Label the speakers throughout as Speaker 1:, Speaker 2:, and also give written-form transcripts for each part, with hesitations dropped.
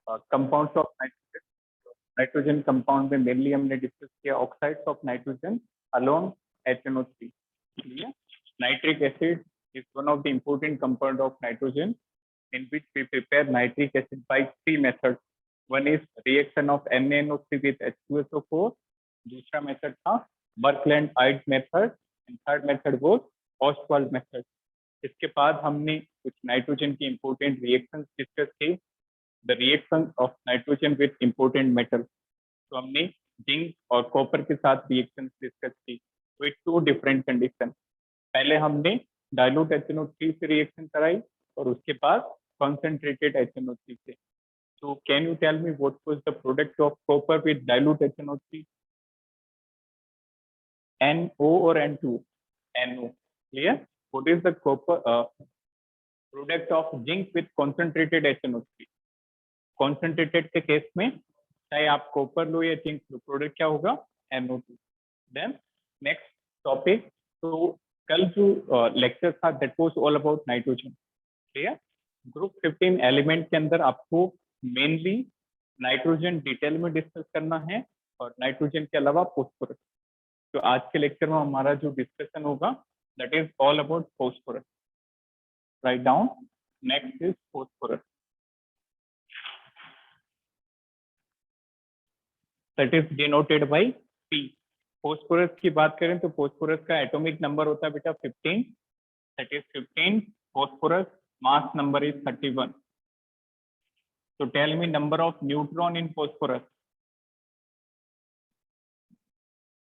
Speaker 1: Compounds of nitrogen. Nitrogen compound में mainly हमने discuss किया oxides of nitrogen along HNO3। Nitric acid is one of the important compound of nitrogen in which we prepare nitric acid by 3 methods. One is reaction of NaNO3 with H2SO4. दूसरा method था Birkeland-Eyde method and third method was Ostwald method. इसके बाद हमने कुछ nitrogen की important reactions discuss की, the reaction of nitrogen with important metal. तो हमने जिंक और कॉपर के साथ रिएक्शंस डिस्कस की विद 2 डिफरेंट कंडीशन। पहले हमने डाइल्यूट HNO3 से रिएक्शन कराई और उसके बाद कॉन्सेंट्रेटेड HNO3 से। So can you tell me what was the product of copper with dilute HNO3? NO or N2? NO. Clear? What is the copper product of zinc with concentrated HNO3? Concentrated के case में चाहे आप copper लो या zinc लो, product क्या होगा? NO2. Then next topic. तो कल जो लेक्चर था that was all about nitrogen. Clear? Group 15 element के अंदर आपको मेनली नाइट्रोजन डिटेल में डिस्कस करना है और नाइट्रोजन के अलावा फॉस्फोरस। तो आज के लेक्चर में हमारा जो डिस्कशन होगा that is all about phosphorus. Write down. Next is phosphorus, that is denoted by P। Phosphorus की बात करें तो फॉस्फोरस का एटॉमिक नंबर होता है बेटा 15, that is 15। Phosphorus mass number is 31। तो tell me number of neutron in phosphorus.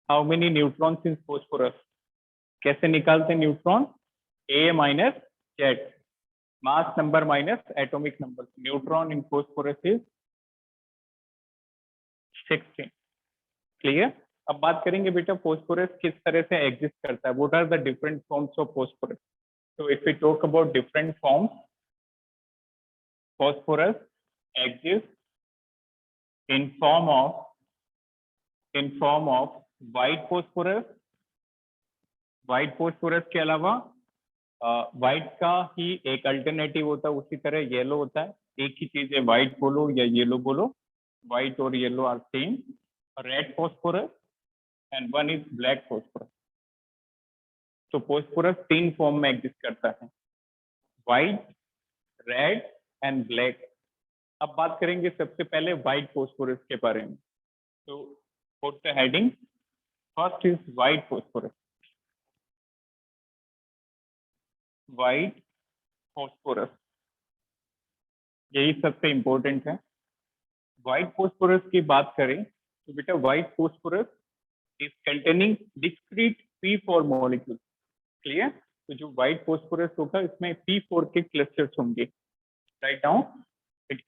Speaker 1: How many neutrons in phosphorus? कैसे निकालते हैं neutron? A minus Z, mass number minus atomic number. Neutron in phosphorus is 16। Clear? अब बात करेंगे बेटा phosphorus किस तरह से एग्जिस्ट करता है, what are the different forms of phosphorus. So if we talk about different forms, phosphorus exists in form of white phosphorus। white phosphorus के अलावा white का ही एक अल्टरनेटिव होता है, उसी तरह येलो होता है। एक ही चीज है, white बोलो या येलो बोलो, white और yellow are same. Red phosphorus and one is black phosphorus। तो फॉस्फोरस 3 फॉर्म में एग्जिस्ट करता है, व्हाइट, रेड एंड ब्लैक। अब बात करेंगे सबसे पहले व्हाइट फॉस्फोरस के बारे में। तो put the heading, first is white phosphorus. White phosphorus यही सबसे इंपॉर्टेंट है। व्हाइट फॉस्फोरस की बात करें तो बेटा white phosphorus is containing discrete P4 molecule. Clear? तो जो व्हाइट फॉस्फोरस होगा इसमें P4 के क्लस्टर्स होंगे। Write down, it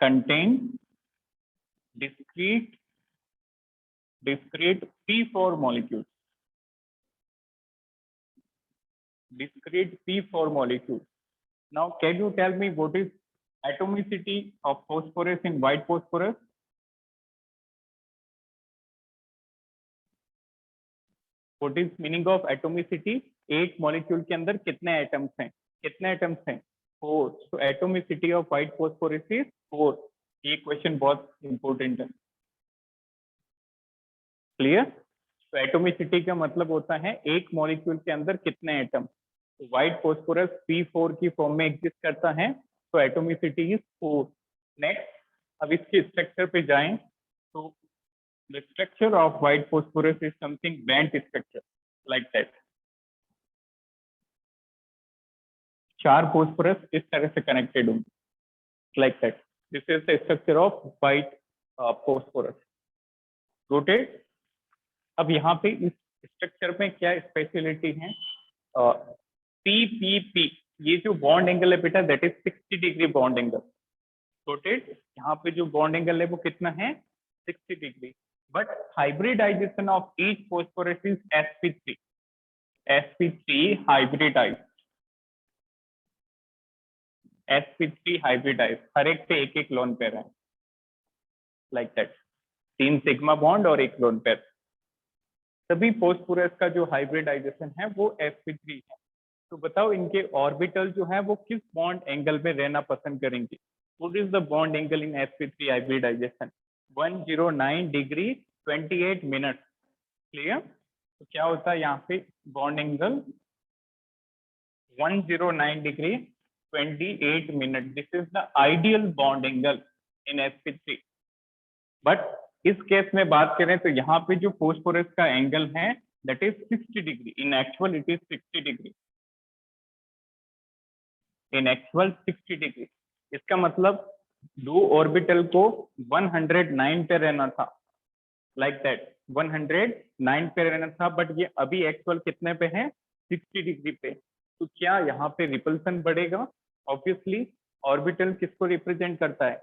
Speaker 1: contain discrete P4 molecules। discrete P4 molecules। Now can you tell me what is atomicity of phosphorus in white phosphorus? What is meaning of atomicity? एक molecule के अंदर कितने atoms हैं? कितने atoms हैं? 4। So atomicity of white phosphorus is 4। ये question बहुत important है। क्लियर? तो एटोमिसिटी का मतलब होता है एक मॉलिक्यूल के अंदर कितने एटम। तो व्हाइट फॉस्फोरस P4 की फॉर्म में एग्जिस्ट करता है, तो एटोमिसिटी इज 4। नेक्स्ट, अब इसके स्ट्रक्चर पे जाएं तो the structure of white phosphorus is something bent structure like that. 4 phosphorus इस तरह से कनेक्टेड होंगे like that. This is the structure of white phosphorus. Rotate. अब यहाँ पे इस स्ट्रक्चर में क्या स्पेशलिटी है? PPP, ये जो बॉन्ड एंगल है बेटा that is 60 degree bond angle. Noted, यहाँ पे जो बॉन्ड एंगल है वो कितना है? 60 degree. But hybridization of each phosphorus is sp3। sp3 hybridize, sp3 hybridize, हर एक पे एक एक लोन पेयर है लाइक दैट। 3 सिग्मा बॉन्ड और एक लोन पेयर। सभी फॉस्फोरस का जो हाइब्रिडाइजेशन है वो sp3 है। तो बताओ इनके ऑर्बिटल जो है वो किस बॉन्ड एंगल में रहना पसंद करेंगे? What is the bond angle in sp3 hybridization? 109 degree 28 minute. Clear? तो क्या होता है यहाँ पे bond angle 109 degree 28 minute. This is the ideal bond angle in sp3. But इस केस में बात करें तो यहाँ पे जो फोस्फोरस का एंगल है that is 60 degree. In actual it is 60 degree. In actual 60 degree. इसका मतलब दो ऑर्बिटल को 109 पे रहना था, लाइक दैट 109 पे रहना था, बट ये अभी एक्चुअल कितने पे है? 60 डिग्री पे. तो क्या यहाँ पे रिपल्सन बढ़ेगा? ऑब्वियसली. ऑर्बिटल किसको रिप्रेजेंट करता है?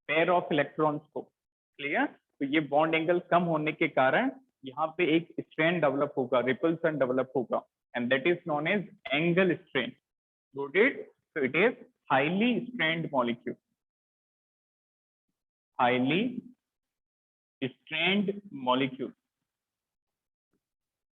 Speaker 1: पेयर ऑफ इलेक्ट्रॉन्स को. क्लियर? तो ये बॉन्ड एंगल कम होने के कारण यहाँ पे एक स्ट्रेन डेवलप होगा, रिपल्सन डेवलप होगा, and that is known as angle strain. Got it? So it is highly strained molecule. Highly strained molecule.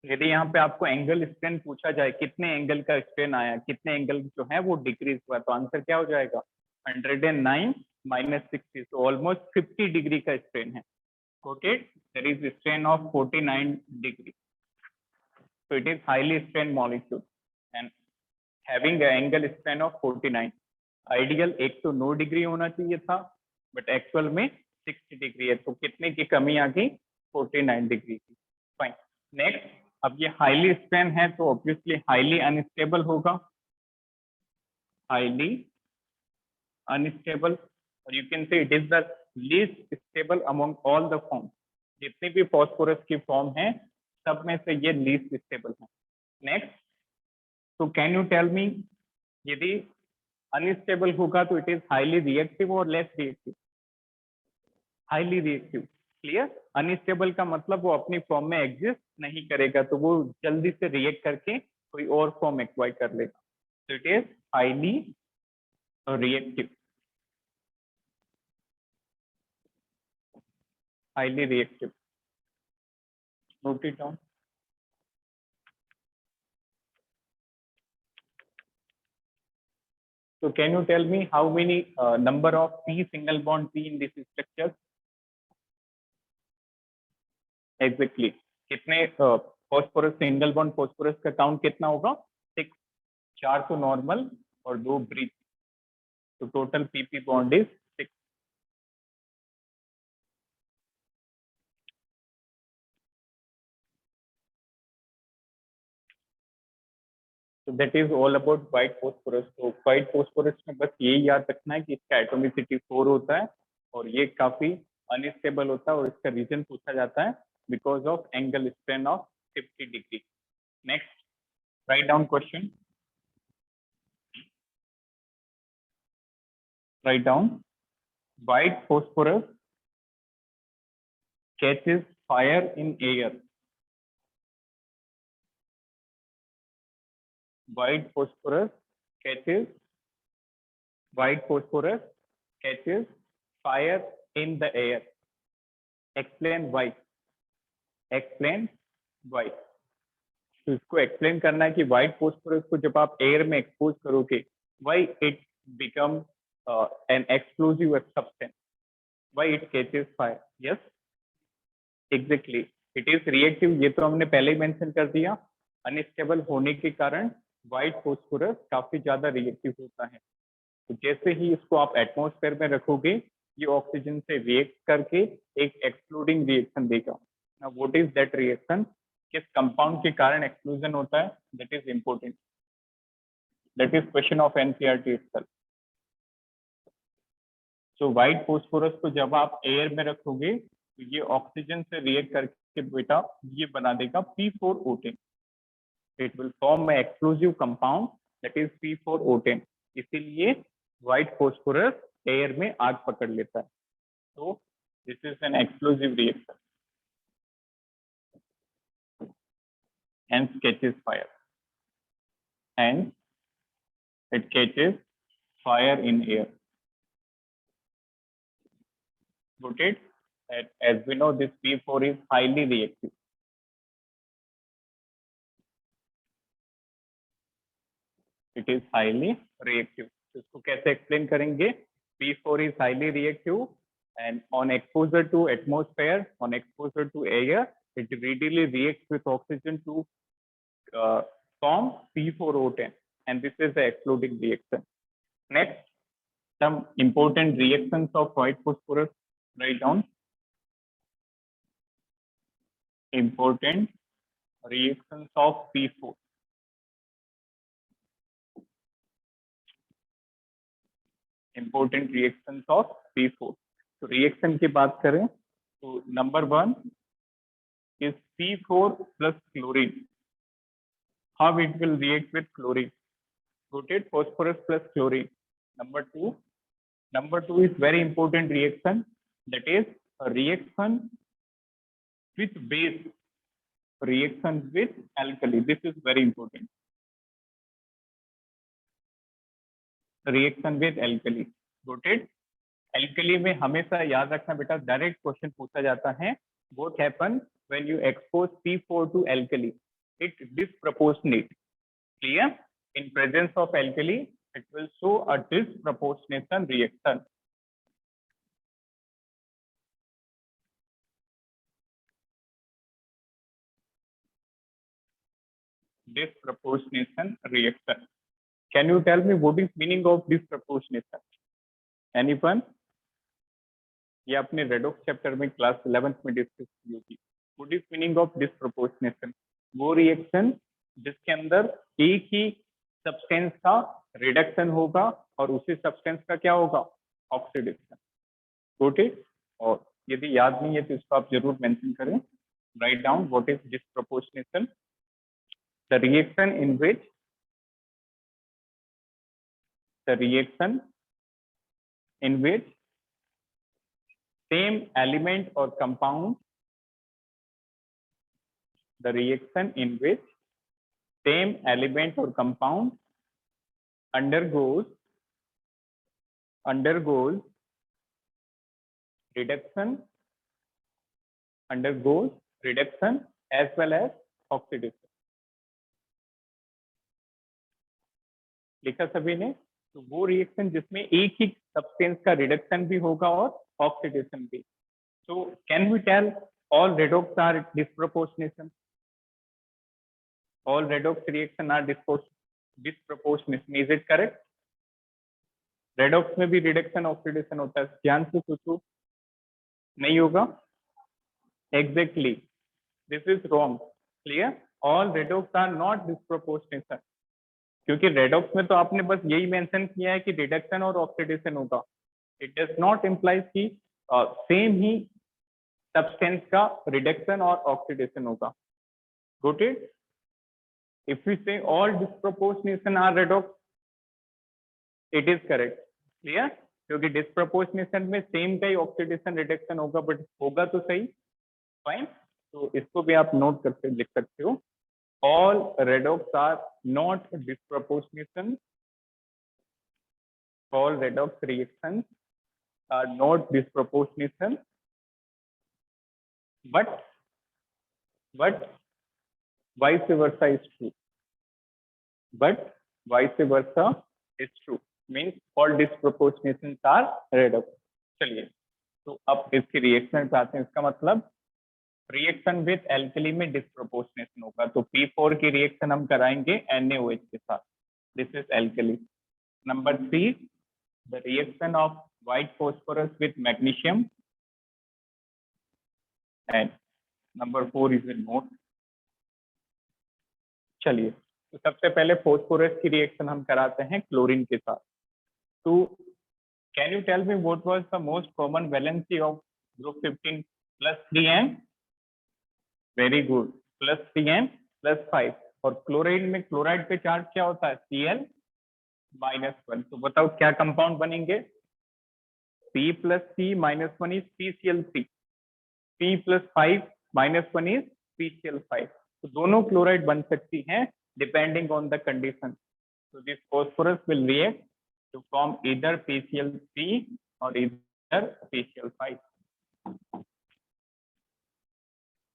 Speaker 1: यदि यहाँ पे आपको एंगल स्ट्रेन पूछा जाए, कितने एंगल का स्ट्रेन आया, कितने एंगल जो है वो डिक्रीज हुआ, तो आंसर क्या हो जाएगा? 109 माइनस 60. तो ऑलमोस्ट 50 डिग्री का स्ट्रेन है. Okay, there is strain of 49 degree. So it is highly strained molecule and having an angle strain of 49. Ideal 109 degree होना चाहिए था, बट एक्चुअल में 60 डिग्री है. तो कितने की कमी आ गई? 49 डिग्री की. फाइन. नेक्स्ट, अब ये हाईली स्ट्रेन है तो ऑब्वियसली हाईली अनस्टेबल होगा. हाईली अनस्टेबल, और you can say it is the least stable among all the form. जितनी भी फॉस्फोरस की फॉर्म है सब में से ये लीस्ट स्टेबल है. नेक्स्ट, तो कैन यू टेल मी, यदि अनस्टेबल होगा तो इट इज हाईली रिएक्टिव और less reactive? Highly reactive. Clear? Unstable का मतलब वो अपनी फॉर्म में एग्जिस्ट नहीं करेगा, तो वो जल्दी से रिएक्ट करके कोई और फॉर्म एक्वायर कर लेगा. तो it is highly reactive. Highly reactive. Note it down. So can you tell me how many number of p single bond p in this structure? Exactly. कितने फॉस्फोरस सिंगल बॉन्ड फॉस्फोरस का count कितना होगा? 6. 4 तो normal और 2 breathe. तो total pp bond is 6. So that is all about white phosphorus. तो white phosphorus में बस यही याद रखना है कि इसका एटोमिसिटी 4 होता है और ये काफी अनस्टेबल होता है, और इसका रीजन पूछा जाता है because of angle strain of 50 degree. Next, write down question. Right down. white phosphorus catches fire in air. White phosphorus catches fire in the air. Explain why. Explain why. तो इसको explain करना है कि white phosphorus को जब आप air में expose करोगे, why it become an explosive substance, why it catches fire. Yes, exactly, it is reactive. ये तो हमने पहले ही मेंशन कर दिया. अनस्टेबल होने के कारण व्हाइट फोस्फोरस काफी ज्यादा रिएक्टिव होता है. तो जैसे ही इसको आप एटमॉस्फेयर में रखोगे, ये ऑक्सीजन से रिएक्ट करके एक एक्सप्लोडिंग रिएक्शन देगा. Now what is that reaction? किस कंपाउंड के कारण एक्सप्लोजन होता है, that is important. That is question of NCERT itself. So white phosphorus को जब आप एयर में रखोगे तो ये ऑक्सीजन से रिएक्ट करके बेटा ये बना देगा P4O10. It will form A explosive compound that is P4O10. इसीलिए व्हाइट फोस्फोरस एयर में आग पकड़ लेता है. तो this is an explosive reaction. Hence catches fire. Hence it catches fire in air. Got it? As we know, this P4 is highly reactive. It is highly reactive. तो इसको कैसे explain करेंगे? P4 is highly reactive, and on exposure to atmosphere, on exposure to air, it readily reacts with oxygen to form P4O10, and this is the exploding reaction. Next, some important reactions of white phosphorus. Write down important reactions of P4. Important reactions of P4. तो reaction की बात करें तो number 1 is P4 plus chlorine. How it will react with chlorine? Rotate phosphorus plus chlorine. Number two is very important reaction, that is a reaction with base, reaction with alkali. This is very important. Reaction with alkali. Rotate. Alkali में हमेशा याद रखना बेटा, direct question पूछा जाता है. What happens when you expose P4 to alkali? It disproportionate. Clear? In presence of alkali, it will show a disproportionation reaction. Disproportionation reaction. Can you tell me what is meaning of disproportionation? Anyone? ये अपने redox chapter में class 11th में discuss की होगी. What is meaning of disproportionation? वो reaction जिसके अंदर एक ही सब्सटेंस का रिडक्शन होगा और उसी सब्सटेंस का क्या होगा? ऑक्सीडेशन. Got it? और यदि याद नहीं है तो इसको आप जरूर मेंशन करें. Write down what is disproportionation. The reaction in which same element or compound, the reaction in which same element or compound undergoes reduction as well as oxidation. लिखा सभी ने? तो वो रिएक्शन जिसमें एक ही सब्सटेंस का रिडक्शन भी होगा और ऑक्सीडेशन भी. So can we tell all redox are disproportionation? All redox reaction are disproportionation. Is it correct? Redox में भी रिडक्शन ऑक्सीडेशन होता है. ध्यान से सोचो. नहीं होगा? Exactly. This is wrong. Clear? All redox are not disproportionation. क्योंकि रेडॉक्स में तो आपने बस यही मेंशन किया है कि रिडक्शन और ऑक्सीडेशन होगा. इट डज नॉट इम्प्लाइज कि सेम ही सब्सटेंस का रिडक्शन और ऑक्सीडेशन होगा. Got it? If you say all disproportionation are redox, it is correct. Clear? क्योंकि डिस्प्रोपोर्शनेशन में सेम का ही ऑक्सीडेशन रिडक्शन होगा, बट होगा तो सही. फाइन. तो इसको भी आप नोट करके लिख सकते हो. All redox are not disproportionation. All redox reactions are not disproportionation, but vice versa is true. But vice versa is true. Means all disproportionations are redox. चलिए, तो अब इसकी रिएक्शन पे आते हैं. इसका मतलब रिएक्शन विथ एल्कली में डिस्प्रोपोर्शनेशन होगा. तो P4 की रिएक्शन हम कराएंगे NaOH के साथ. This is alkali. Number 3, the reaction of white phosphorus with magnesium. And number 4 is in note. चलिए, तो सबसे पहले फॉस्फोरस की रिएक्शन हम कराते हैं क्लोरीन के साथ. तो can you tell me what was the most common valency of group 15 plus 3m? Very good. Plus 3m plus 5. और क्लोराइड में क्लोराइड पे चार्ज क्या होता है? Cl-1. तो बताओ क्या कंपाउंड बनेंगे? P plus C minus 1 is PCl3. P plus 5 minus 1 is PCl5. तो दोनों क्लोराइड बन सकती हैं depending on the condition. So this phosphorus will react to form either PCl3 or either PCl5.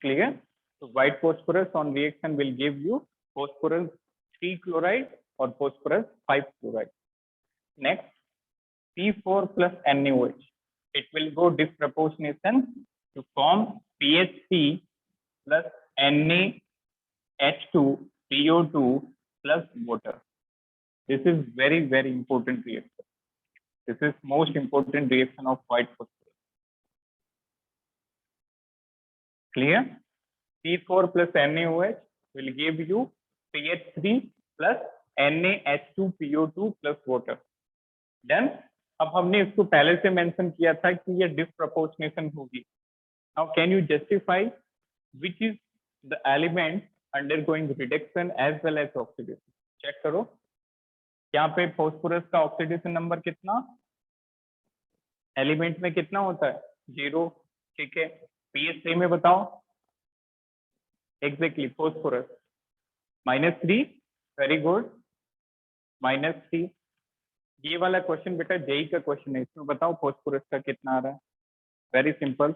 Speaker 1: Clear? So white phosphorus on reaction will give you phosphorus 3 chloride or phosphorus 5 chloride. Next, C4 plus NaOH. It will go disproportionation to form PHC plus NaH2 PO2 plus water. This is very, very important reaction. This is most important reaction of white phosphorus. Clear? C4 plus NaOH will give you PH3 plus NaH2PO2 plus water. Then अब हमने इसको पहले से mention किया था कि ये disproportionation होगी. Now can you justify which is the element undergoing reduction as well as oxidation? Check करो यहाँ पे फॉस्फोरस का ऑक्सीडेशन नंबर कितना, एलिमेंट में कितना होता है 0. ठीक है, पीएच3 में बताओ एग्जैक्टली फॉस्फोरस -3. Very good, -3. ये वाला क्वेश्चन बेटा जेई का क्वेश्चन है, इसमें बताओ फॉस्फोरस का कितना आ रहा है. वेरी सिंपल,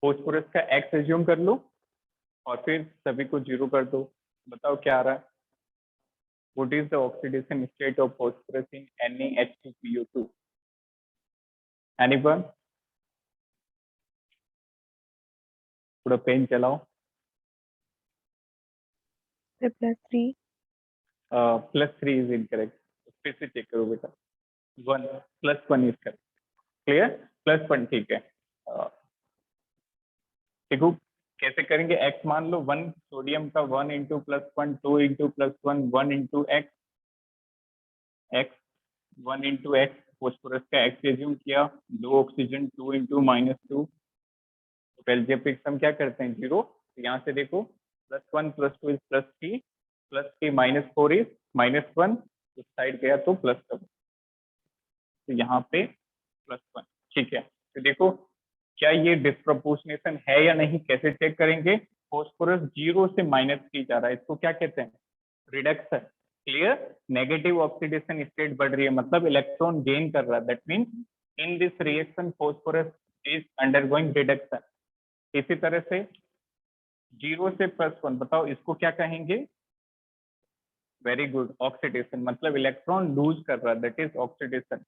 Speaker 1: फॉस्फोरस का एक्स एज्यूम कर लो और फिर सभी को 0 कर दो. बताओ क्या आ रहा है. What is the oxidation state of phosphorus in NaH2PO2? Anyone? थोड़ा पेन चलाओ.
Speaker 2: +3.
Speaker 1: +3 इज इनकरेक्ट. फिर से चेक करो बेटा. 1 +1 इज करेक्ट. क्लियर? +1 ठीक है. देखो कैसे करेंगे. x मान लो 1 सोडियम का 1 into +1, 2 into +1, 1 into x, 1 into x. Phosphorus का x एज्यूम किया, 2 ऑक्सीजन 2 इंटू -2. तो पेल्जियम क्या करते हैं 0. तो यहाँ से देखो +1 +2 इज +3, +3 -4 इज -1. इस साइड गया तो +7. तो यहाँ पे +1. ठीक है, तो देखो क्या ये डिस्प्रोपोर्शनेशन है या नहीं, कैसे चेक करेंगे. फॉस्फोरस 0 से -3 जा रहा है, इसको क्या कहते हैं reduction. Clear? Negative oxidation state बढ़ रही है, मतलब इलेक्ट्रॉन गेन कर रहा है. That means in this reaction phosphorus is undergoing reduction. इसी तरह से 0 से +1 बताओ इसको क्या कहेंगे. Very good, oxidation. मतलब इलेक्ट्रॉन लूज कर रहा है, दैट इज ऑक्सीडेशन.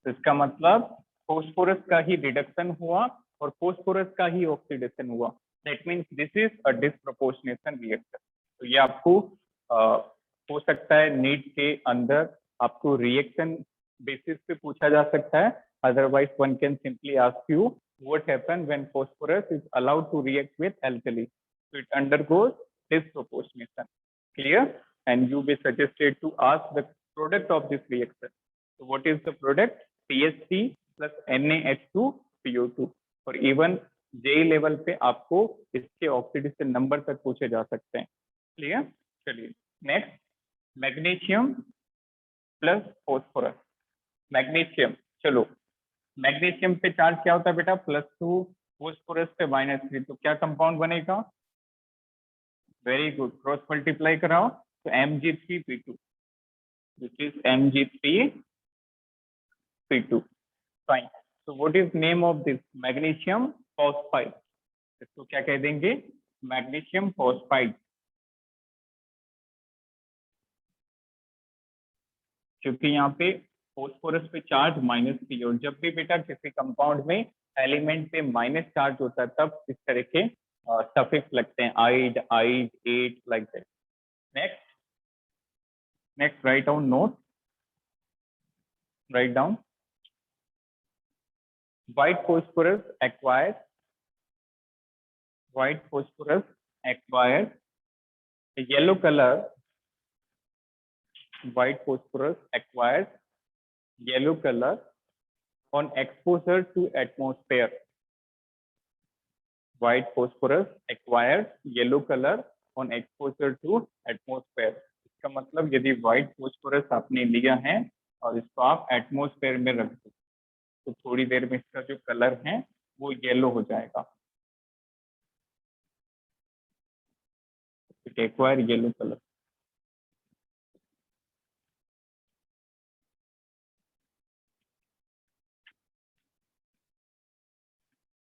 Speaker 1: इसका मतलब फॉस्फोरस का ही रिडक्शन हुआ और फॉस्फोरस का ही ऑक्सीडेशन हुआ. That means this is a disproportionation reaction. तो ये आपको हो सकता है नीट के अंदर आपको रिएक्शन बेसिस पे पूछा जा सकता है. Otherwise one can simply ask you what happen when phosphorus is allowed to react with alkali. So it undergoes disproportionation. Clear? And you be suggested to ask the product of this reaction. So what is the product? CH3 plus NaH2PO2. और even जे level पे आपको इसके oxidation number तक पूछे जा सकते हैं. Clear? चलिए next, magnesium plus phosphorus. Magnesium, चलो मैग्नीशियम पे चार्ज क्या होता है बेटा +2, फॉस्फोरस पे -3. तो क्या कंपाउंड बनेगा. वेरी गुड, क्रॉस मल्टीप्लाई कराओ तो Mg3P2, which is Mg3P2. Fine. So what is name of this? Magnesium phosphide. इसको क्या कह देंगे मैग्नीशियम फॉस्फाइड. क्योंकि यहाँ पे फॉस्फोरस पे चार्ज -3, और जब भी बेटा किसी कंपाउंड में एलिमेंट पे माइनस चार्ज होता है तब इस तरह के सफिक्स लगते हैं, ide, ate, like that. Next write down note. Write down white phosphorus acquired a yellow color. White phosphorus acquires yellow color on exposure to atmosphere. White phosphorus acquires yellow color on exposure to atmosphere. इसका मतलब यदि white phosphorus आपने लिया है और इसको आप atmosphere में रख दो तो थोड़ी देर में इसका जो कलर है वो येलो हो जाएगा. It acquire yellow color.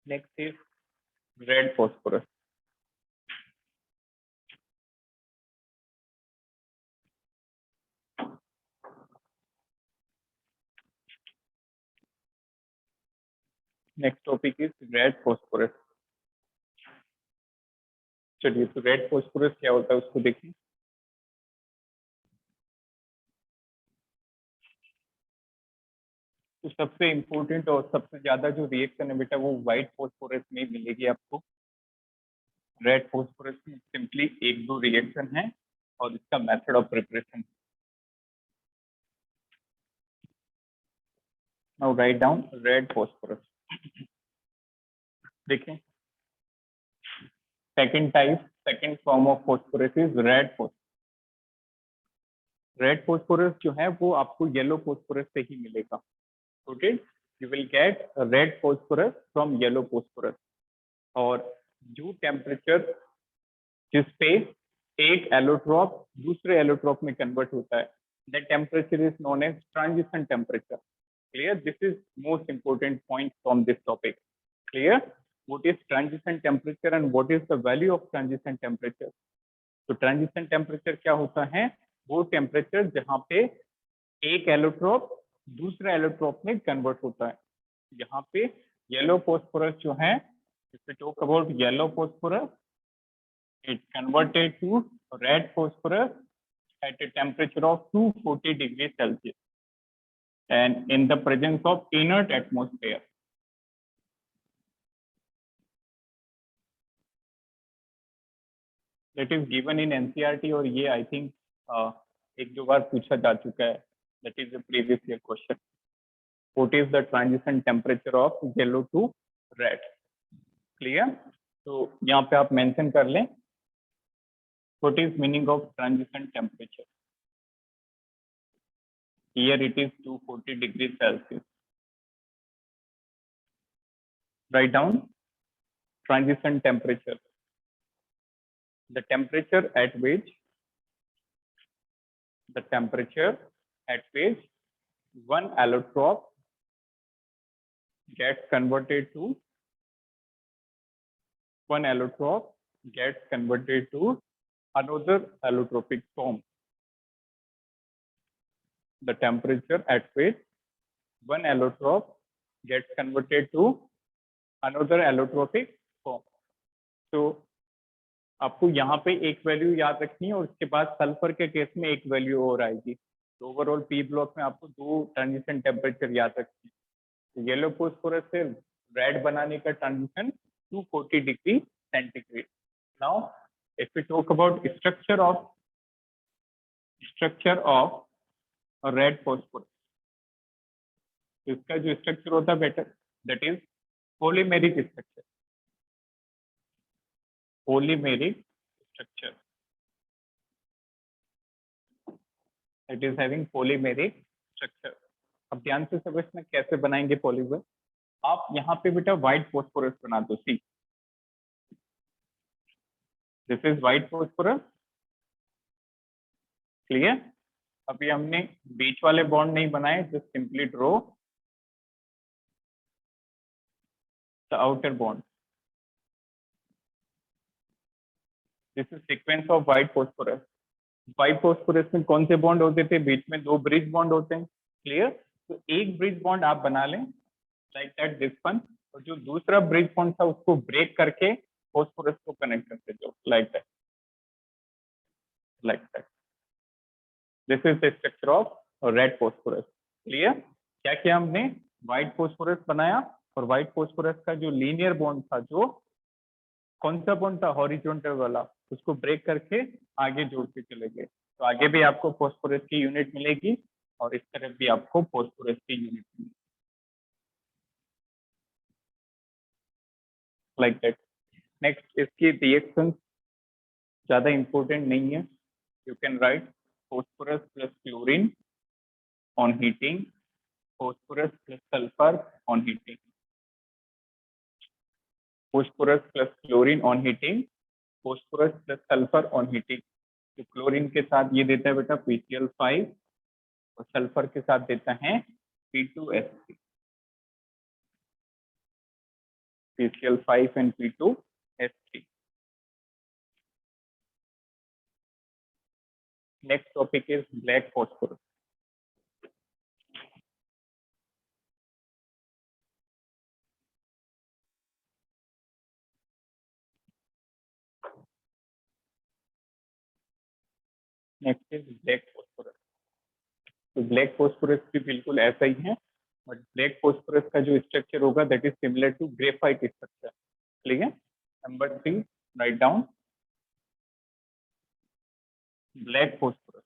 Speaker 1: Next is red phosphorus. Next topic is red phosphorus. चलिए, तो रेड फॉस्फोरस क्या होता है उसको देखिए। तो सबसे इम्पोर्टेंट और सबसे ज्यादा जो रिएक्शन है बेटा वो व्हाइट फॉस्फोरस में मिलेगी आपको। रेड फॉस्फोरस में सिंपली एक दो रिएक्शन है और इसका method of preparation. Now write down red phosphorus. देखिए, second form of phosphorus is red phosphorus. Red phosphorus जो है वो आपको येलो फॉस्फोरस से ही मिलेगा। Okay, you will get red phosphorus from yellow phosphorus. और जो टेम्परेचर जिस पे एक एलोट्रॉप दूसरे एलोट्रॉप में कन्वर्ट होता है, that temperature is known as transition temperature. Clear? This is most important point from this topic. Clear? what is transition temperature and what is the value of transition temperature? तो transition temperature क्या होता है? वो temperature जहाँ पे एक allotrope दूसरे allotrope में कन्वर्ट होता है। यहाँ पे येलो फॉस्फोरस जो है, if we talk about yellow phosphorus, it converted to red phosphorus at a temperature of 240 degrees Celsius and in the presence of inert atmosphere. That is given in NCERT और ये I think एक दो बार पूछा जा चुका है। That is a previous year question. What is the transition temperature of yellow to red? Clear? तो यहाँ पे आप मेंशन कर लें what is meaning of transition temperature. Here it is 240 degrees Celsius. Write down transition temperature. The temperature at which one allotrope gets converted to another allotropic form. The temperature at which one allotrope gets converted to another allotropic form. So आपको यहाँ पे एक value याद रखनी है और उसके बाद सल्फर के केस में एक वैल्यू और आएगी। तो ओवरऑल पी ब्लॉक में आपको दो ट्रांजिशन टेम्परेचर याद रखनी है। येलो फॉस्फोरस से रेड बनाने का transition 240 degree centigrade. Now if we talk about structure of red phosphorus, इसका जो स्ट्रक्चर होता है बेटा that is polymeric structure. polymeric structure. It is having polymeric structure. अब ध्यान से समझना कैसे बनाएंगे पॉलीमर। आप यहाँ पे बेटा व्हाइट फॉस्फोरस बना दो। See, this is white phosphorus. Clear? अभी हमने बीच वाले बॉन्ड नहीं बनाए, just simply draw the outer bond. This is sequence of white phosphorus. White phosphorus में कौन से बॉन्ड होते थे? बीच में दो ब्रिज बॉन्ड होते हैं। क्लियर? तो एक ब्रिज बॉन्ड आप बना लें लाइक दैट दिस वन, और जो दूसरा ब्रिज बॉन्ड था उसको ब्रेक करके फॉस्फोरस को कनेक्ट करते जाओ like that. This is the structure of red phosphorus. Clear? क्या किया हमने? व्हाइट फॉस्फोरस बनाया और व्हाइट फॉस्फोरस का जो लीनियर बॉन्ड था, जो कौन सा बॉन्ड था? हॉरिजॉन्टल वाला, उसको ब्रेक करके आगे जोड़ते चले गए। तो आगे भी आपको फॉस्फोरस की यूनिट मिलेगी और इस तरफ भी आपको फॉस्फोरस की यूनिट मिलेगी लाइक दैट। नेक्स्ट, इसकी रिएक्शन ज्यादा इंपॉर्टेंट नहीं है। You can write phosphorus plus chlorine on heating, phosphorus plus sulfur on heating, phosphorus plus chlorine on heating, phosphorus plus sulfur on heating। तो क्लोरीन के साथ ये देता है बेटा PCl5 और सल्फर के साथ देता है P2S3। PCl5 and P2S3। Next topic is black phosphorus. Next is black phosphorus. तो ब्लैक फॉस्फोरस भी बिल्कुल ऐसा ही है, बट ब्लैक फॉस्फोरस का जो स्ट्रक्चर होगा that is similar to graphite structure. ठीक है, number 3 write down black phosphorus.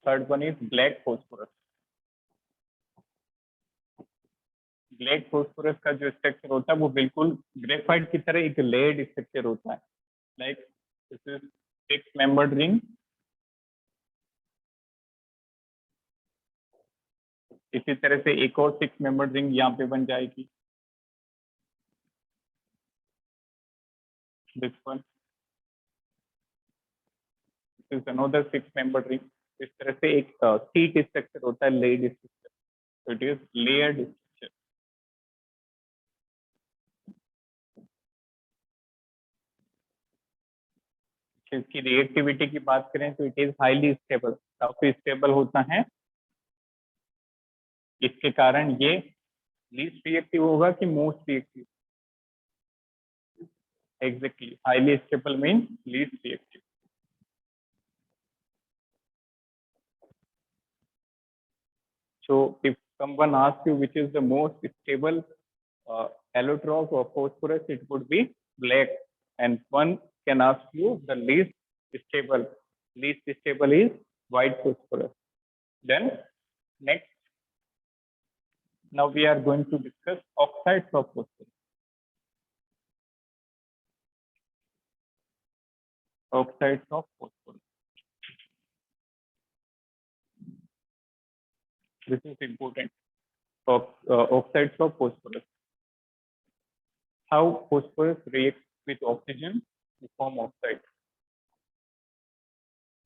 Speaker 1: Third one is black phosphorus. Black phosphorus का जो स्ट्रक्चर होता है वो बिल्कुल ग्रेफाइट की तरह एक लेयर्ड स्ट्रक्चर होता है, like this is 6 membered ring. इसी तरह से एक और 6 मेंबर्ड रिंग यहाँ पे बन जाएगी, this one, this is another 6 membered ring. इस तरह से एक सीट स्ट्रक्चर होता है, लेयर्ड स्ट्रक्चर, तो इट इज लेयर्ड स्ट्रक्चर। इसकी रिएक्टिविटी की बात करें तो इट इज हाईली स्टेबल, काफी स्टेबल होता है। इसके कारण ये लीस्ट रिएक्टिव होगा कि most reactive? Exactly, highly stable mean least reactive. So if someone asks you which is the most stable allotrope or phosphorus, it would be black. And one can ask you the least stable. Least stable is white phosphorus. Then next, now we are going to discuss oxides of phosphorus. Oxides of phosphorus. This is important. Oxides of phosphorus. How phosphorus reacts with oxygen to form oxide.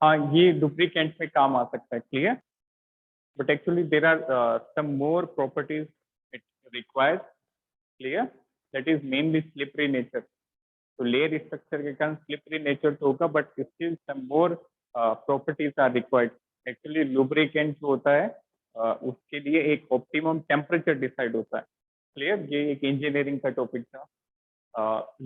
Speaker 1: हाँ, ये lubricant में काम आ सकता है, clear? But actually there are some more properties it requires, clear? That is mainly slippery nature. तो layer structure के कारण slippery nature तो होगा, but still some more properties are required. Actually lubricant जो होता है उसके लिए एक optimum temperature decide होता है, clear? ये एक engineering का topic था,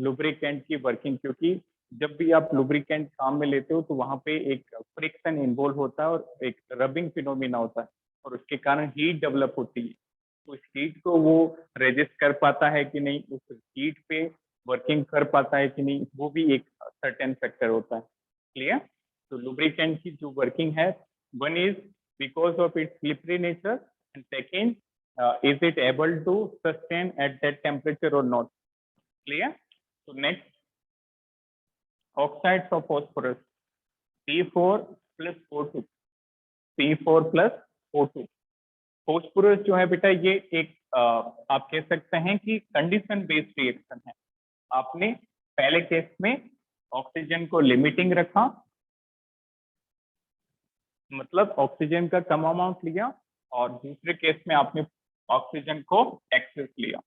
Speaker 1: lubricant की working, क्योंकि जब भी आप lubricant काम में लेते हो तो वहां पे एक friction इन्वॉल्व होता है और एक रबिंग फिनोमिना होता है, और उसके कारण हीट डेवलप होती है। तो उस हीट को वो रेजिस्ट कर पाता है कि नहीं, उस हीट पे वर्किंग कर पाता है कि नहीं, वो भी एक सर्टेन फैक्टर होता है, क्लियर? तो लुब्रिकेंट की जो वर्किंग है, one is because of its slippery nature, and second is it able to sustain at that temperature और नॉट, क्लियर? तो next, oxides of phosphorus, P4 plus O2, P4 plus O2। Phosphorus जो है बेटा ये एक आप कह सकते हैं कि कंडीशन बेस्ड रिएक्शन है। आपने पहले केस में ऑक्सीजन को लिमिटिंग रखा, मतलब ऑक्सीजन का कम अमाउंट लिया, और दूसरे केस में आपने ऑक्सीजन को एक्सेस लिया,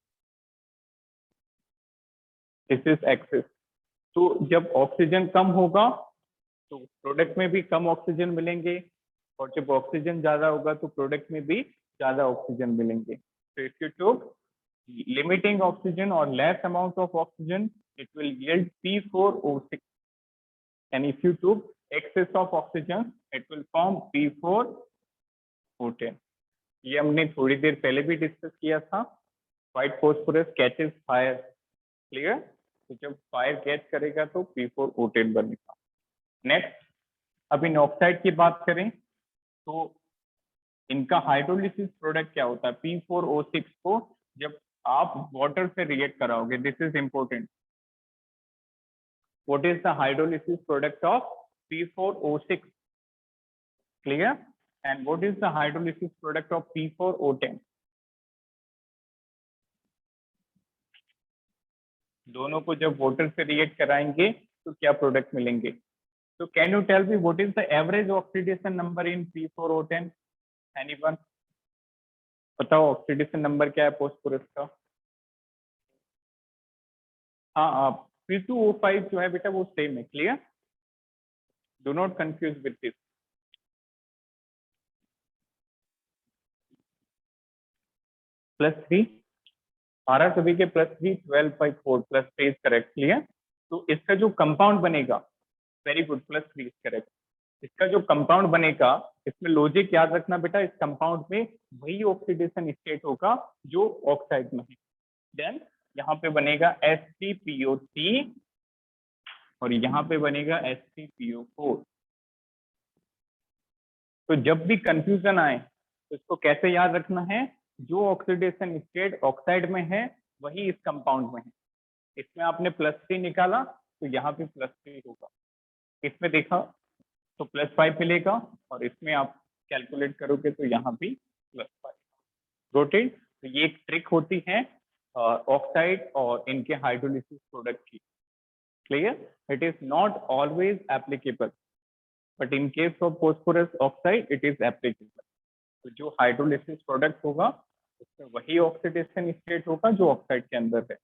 Speaker 1: दिस इज एक्सेस। तो जब ऑक्सीजन कम होगा तो प्रोडक्ट में भी कम ऑक्सीजन मिलेंगे, और जब ऑक्सीजन ज्यादा होगा तो प्रोडक्ट में भी ज्यादा ऑक्सीजन मिलेंगे। तो if you took limiting oxygen or less amount of oxygen, it will yield P4O6, and if you took excess of oxygen, it will form P4O10। ये हमने थोड़ी देर पहले भी डिस्कस किया था। White phosphorus catches fire, clear? तो जब fire catch करेगा तो P4O10 बनेगा। नेक्स्ट, अब इन ऑक्साइड की बात करें तो इनका हाइड्रोलिसिस प्रोडक्ट क्या होता है? P4O6 को जब आप वाटर से रिएक्ट कराओगे, this is important, what is the hydrolysis product of P4O6, clear? And what is the hydrolysis product of P4O10? दोनों को जब वाटर से रिएक्ट कराएंगे तो क्या प्रोडक्ट मिलेंगे? तो can you tell me what is the average oxidation number in P4O10? Anyone बताओ, ऑक्सीडेशन नंबर क्या है फॉस्फोरस का? हाँ, P2O5 जो है बेटा वो सेम है, clear? Do not confuse with this. +3 12 सभी के +3 12/4 +3 इज करेक्ट। क्लियर। तो इसका जो कंपाउंड बनेगा, वेरी गुड, +3 इज करेक्ट। इसका जो कंपाउंड बनेगा, इसमें लॉजिक याद रखना बेटा, इस कंपाउंड में वही ऑक्सीडेशन स्टेट होगा जो ऑक्साइड में है। देन यहाँ पे बनेगा H3PO3 और यहाँ पे बनेगा H3PO4। तो जब भी कंफ्यूजन आए तो इसको कैसे याद रखना है, जो ऑक्सीडेशन स्टेट ऑक्साइड में है वही इस कंपाउंड में है। इसमें आपने +3 निकाला तो यहाँ पे +3 होगा, इसमें देखा तो +5 मिलेगा और इसमें आप कैलकुलेट करोगे तो यहाँ भी +5। रोटेट। तो ये एक ट्रिक होती है ऑक्साइड और इनके हाइड्रोलिसिस प्रोडक्ट की। Clear. It is not always applicable but in case of phosphorus oxide it is applicable. तो जो हाइड्रोलिसिस प्रोडक्ट होगा उसमें वही ऑक्सीडेशन स्टेट होगा जो ऑक्साइड के अंदर है।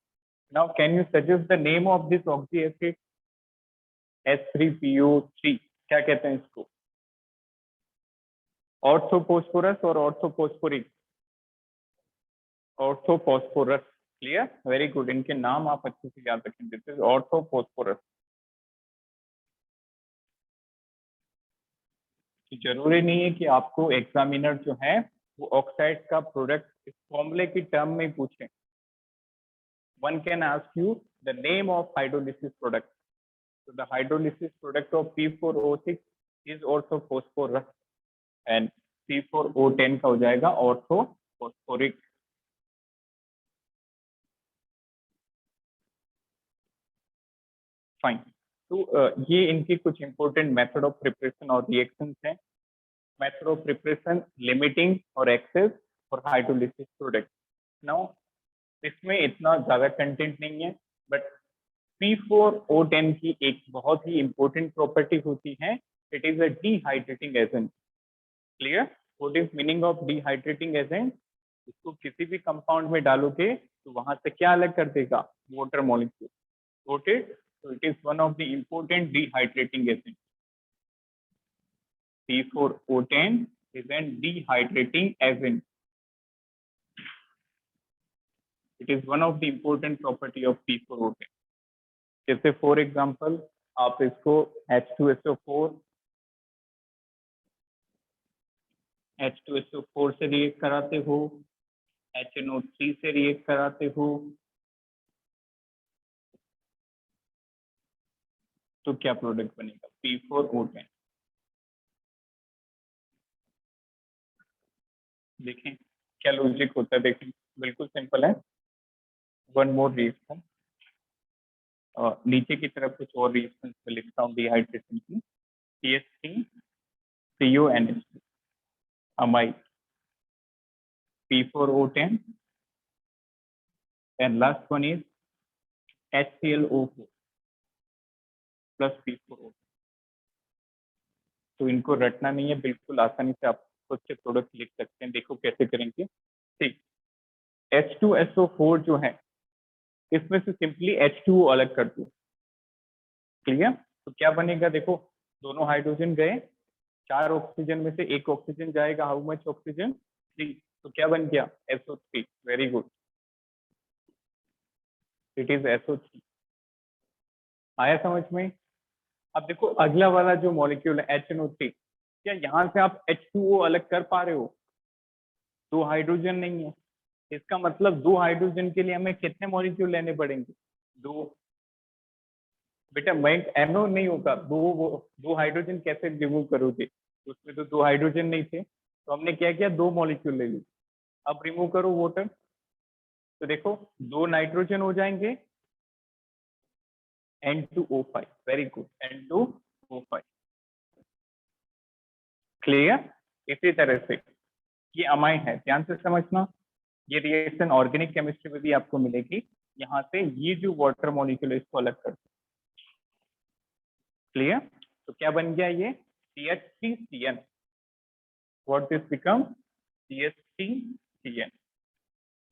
Speaker 1: Now can you suggest the name of this oxy acid? H3PO3 क्या कहते हैं इसको? ऑर्थोफॉस्फोरस और orthophosphoric? Orthophosphorus. Clear, very good. इनके नाम आप अच्छे से याद रखें। This is orthophosphorus. जरूरी नहीं है कि आपको एग्जामिनर जो है वो ऑक्साइड का प्रोडक्ट इस फॉर्मूले की टर्म में पूछे। One can ask you the name of hydrolysis product. So the hydrolysis product of P4O6 is also phosphorus and P4O10 का हो जाएगा ऑर्थोफॉस्फोरिक। फाइन। तो ये इनकी कुछ इंपॉर्टेंट मेथड ऑफ प्रिपरेशन और रिएक्शंस हैं। मेथड ऑफ प्रिपरेशन, लिमिटिंग और एक्सेस और हाइड्रोलिसिस प्रोडक्ट। नाउ इसमें इतना ज्यादा कंटेंट नहीं है बट P4O10 की एक बहुत ही इंपॉर्टेंट प्रॉपर्टी होती है, it is a dehydrating agent. Clear. What is meaning of dehydrating agent? इसको किसी भी कंपाउंड में डालोगे तो वहां से क्या अलग कर देगा? Water molecule. Noted. so it is one of the important dehydrating agent. P4O10 is an dehydrating agent. It is one of the important property of P4O10. जैसे फॉर एग्जाम्पल आप इसको H2SO4 से रिएक्ट कराते हो, HNO3 से react कराते हो, तो क्या प्रोडक्ट बनेगा? P4O10। देखें क्या लॉजिक होता है, देखें बिल्कुल सिंपल है। वन मोर रिएक्शन, नीचे की तरफ कुछ और रिएक्शन में लिखता हूँ डिहाइड्रेशन की। CH3CONH2 amide P4O10 and last one is HClO4 plus P4O10। तो इनको रटना नहीं है, बिल्कुल आसानी से आप खुद से प्रोडक्ट लिख सकते हैं। देखो कैसे करेंगे। ठीक, H2SO4 जो है इसमें से सिंपली H2O अलग कर दो। क्लियर। तो क्या बनेगा? देखो दोनों हाइड्रोजन गए, 4 ऑक्सीजन में से 1 ऑक्सीजन जाएगा। How much oxygen? 3। तो क्या बन गया? SO3। Very good, it is SO3। आया समझ में? अब देखो अगला वाला जो मॉलिक्यूल है HNO3, क्या यहाँ से आप H2O अलग कर पा रहे हो? 2 हाइड्रोजन नहीं है, इसका मतलब 2 हाइड्रोजन के लिए हमें कितने मॉलिक्यूल लेने पड़ेंगे? 2। बेटा मैं NO नहीं होगा, 2 हाइड्रोजन कैसे रिमूव करोगे? उसमें तो 2 हाइड्रोजन नहीं थे, तो हमने क्या किया? 2 मॉलिक्यूल ले ली। अब रिमूव करो वाटर, तो देखो 2 नाइट्रोजन हो जाएंगे, N2O5। Very good, N2O5। Clear. इसी तरह से ये अमाइन है, ध्यान से समझना। ये रिएक्शन ऑर्गेनिक केमिस्ट्री में भी आपको मिलेगी। यहाँ से ये जो वाटर मॉलिक्यूल है इसको अलग कर दो। क्लियर। तो क्या बन गया ये? CH3CN। What this become? CH3CN।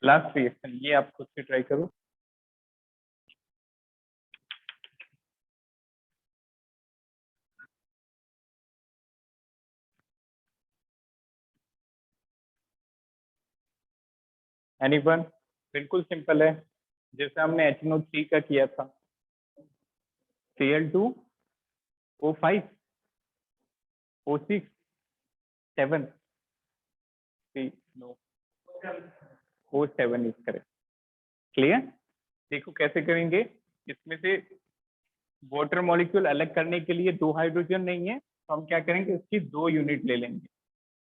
Speaker 1: Last reaction ये आप खुद से ट्राई करो। एनीवन? बिल्कुल सिंपल है, जैसे हमने HNO3 का किया था, Cl2O5 O6 7 3 no O7 is correct. Clear? देखो कैसे करेंगे, इसमें से वाटर मॉलिक्यूल अलग करने के लिए 2 हाइड्रोजन नहीं है, तो हम क्या करेंगे, इसकी 2 यूनिट ले लेंगे।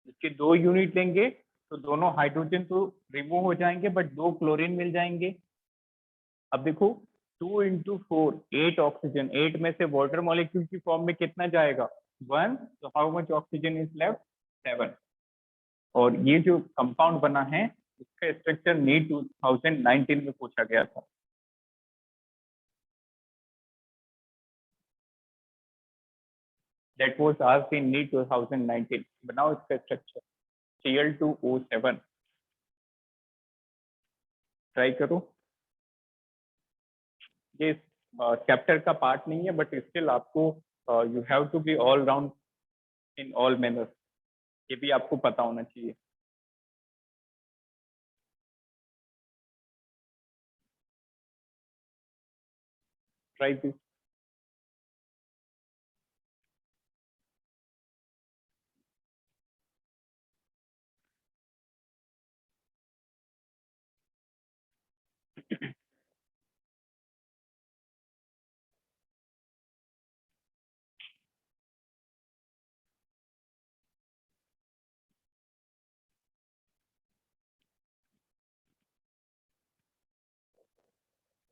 Speaker 1: इसके 2 यूनिट लेंगे तो दोनों हाइड्रोजन तो रिमूव हो जाएंगे, बट 2 क्लोरीन मिल जाएंगे। अब देखो 2 इंटू 4 8 ऑक्सीजन, 8 में से वाटर मॉलिक्यूल की फॉर्म में कितना जाएगा 1, तो how much oxygen is left 7। और ये जो कंपाउंड बना है इसका स्ट्रक्चर नीट 2019 में पूछा गया था। That was asked in NEET 2019। बनाओ इसका स्ट्रक्चर Cl2O7, ट्राई करो। ये चैप्टर का पार्ट नहीं है, बट स्टिल आपको you have to be all round in all manners, ये भी आपको पता होना चाहिए। Try this.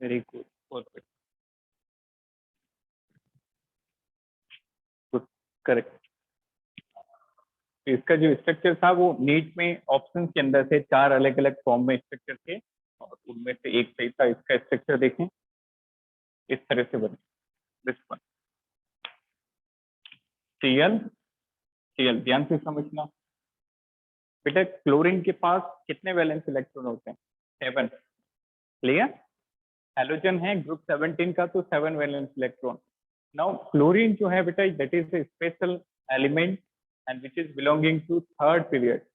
Speaker 1: Very good, perfect, good, correct. इसका जो स्ट्रक्चर था वो नीट में ऑप्शन के अंदर से 4 अलग अलग फॉर्म में स्ट्रक्चर थे, और उनमें से एक सही था। इसका स्ट्रक्चर देखें, इस तरह से बने, दिस वन, Cl Cl, ध्यान से समझना बेटा। क्लोरीन के पास कितने वैलेंस इलेक्ट्रॉन होते हैं 7, क्लियर? हैलोजन है ग्रुप 17 का, तो 7 वैलेंस इलेक्ट्रॉन। नाउ क्लोरीन जो है बेटा, that is a special element and which is belonging to third period.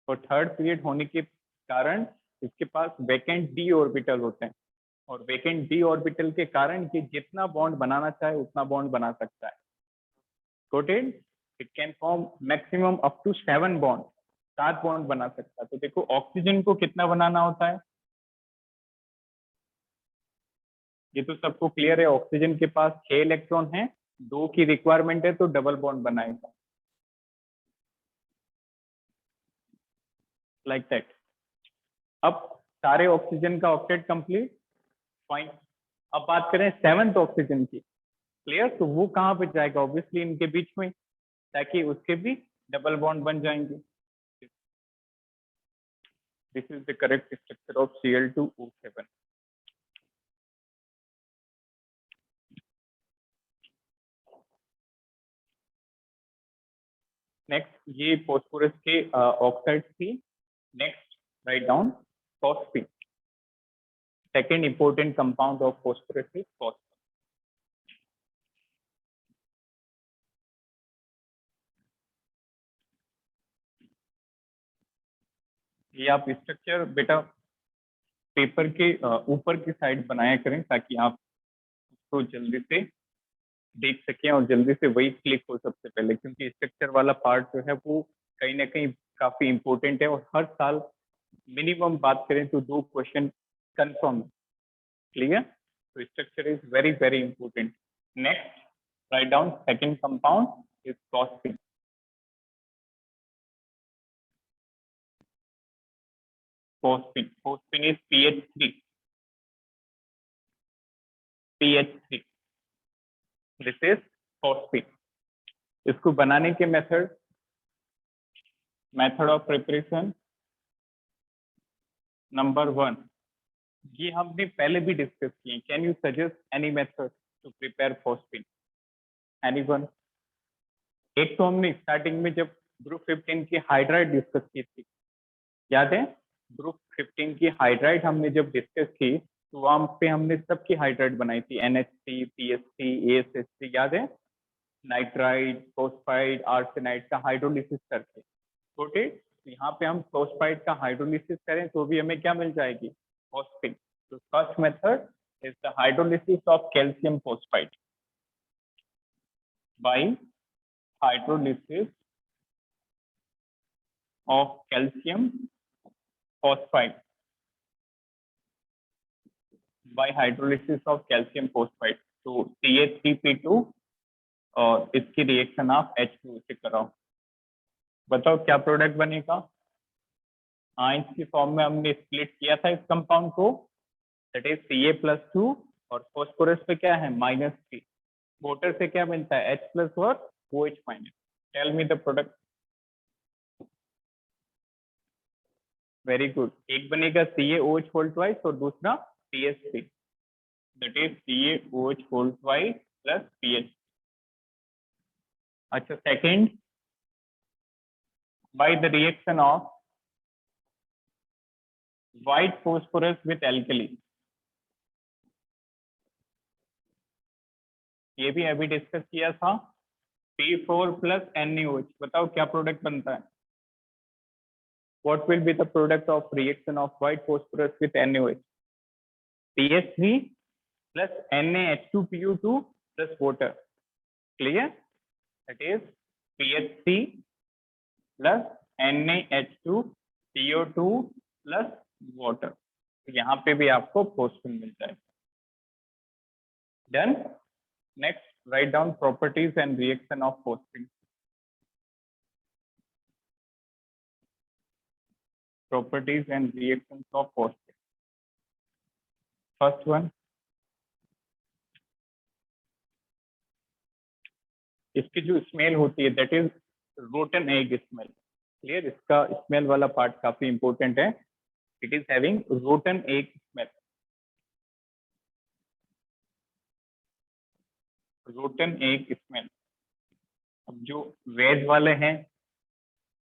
Speaker 1: और थर्ड पीरियड होने के कारण इसके पास वैकेंट डी ऑर्बिटल होते हैं, और वैकेंट डी ऑर्बिटल के कारण ये जितना बॉन्ड बनाना चाहे उतना बॉन्ड बना सकता है। कोटेड, it can form maximum up to 7 bond, 7 bond बना सकता है। तो देखो ऑक्सीजन को कितना बनाना होता है, ये तो सबको क्लियर है। ऑक्सीजन के पास 6 इलेक्ट्रॉन है, 2 की रिक्वायरमेंट है, तो डबल बॉन्ड बनाएगा, लाइक दैट। अब सारे ऑक्सीजन का ऑक्टेट कंप्लीट, फाइन। अब बात करें 7th ऑक्सीजन की, क्लियर? तो वो कहाँ पे जाएगा, ऑब्वियसली इनके बीच में, ताकि उसके भी डबल बॉन्ड बन जाएंगे। This is the correct structure of Cl2O7। Next, ये फॉस्फोरस के ऑक्साइड थी। Next write down phosphine. Second important compound of phosphorus is phosphorus. ये आप स्ट्रक्चर बेटा पेपर के ऊपर की साइड बनाया करें, ताकि आप उसको जल्दी से देख सकें और जल्दी से वही क्लिक हो सबसे पहले, क्योंकि स्ट्रक्चर वाला पार्ट जो है वो कहीं ना कहीं काफी इंपॉर्टेंट है, और हर साल मिनिमम बात करें तो 2 क्वेश्चन कंफर्म। क्लियर? तो structure is very very important. Next write down second compound is phosphine. Phosphine is pH3। This is phosphine. इसको बनाने के मेथड ऑफ प्रिपरेशन नंबर 1, ये हमने पहले भी डिस्कस किए। Can you suggest any method to prepare phosphine, anyone? एक तो हमने स्टार्टिंग में जब ग्रुप 15 की हाइड्राइड डिस्कस की थी, याद है? ग्रुप 15 की हाइड्राइड हमने जब डिस्कस की, तो वहां पे हमने सबकी हाइड्राइड बनाई थी, NH3, PH3, ASH3, याद है? नाइट्राइड, फोस्फाइड, आर्सेनाइड का हाइड्रोलिसिस करके। ओके, तो यहाँ पे हम फोस्फाइड का हाइड्रोलिसिस करें तो भी हमें क्या मिल जाएगी, phosphine. The first method is the hydrolysis of calcium phosphide by hydrolysis of calcium phosphide by hydrolysis of calcium phosphide. तो CH3P2 और इसकी रिएक्शन आप H2 से कराओ। बताओ क्या प्रोडक्ट बनेगा? आयंस की फॉर्म में हमने स्प्लिट किया था इस कंपाउंड को, दैट इज Ca+2 और फॉस्फोरस पे क्या है -3। वाटर से क्या बनता है H+ और OH-। Tell me the product. Very good, एक बनेगा CaOH होल ट्वाइस और दूसरा CH3, that is CaOH whole twice plus CH। अच्छा, second, by the reaction of white phosphorus with alkali, ये भी अभी डिस्कस किया था। P4 plus NaOH, बताओ क्या प्रोडक्ट बनता है? What will be the product of reaction of white phosphorus with NaOH? CH3 plus NaH2PO2 plus water. Clear? That is CH3 plus NaH2PO2 plus water. यहाँ पे भी आपको phosphine मिलता है। Done? Next, write down properties and reaction of phosphine. Properties and reactions of phosphine. First one, इसकी जो smell होती है that is rotten egg smell. Clear? इसका स्मेल वाला पार्ट काफी इंपॉर्टेंट है। It is having rotten egg smell. Rotten egg smell. अब जो वेज वाले हैं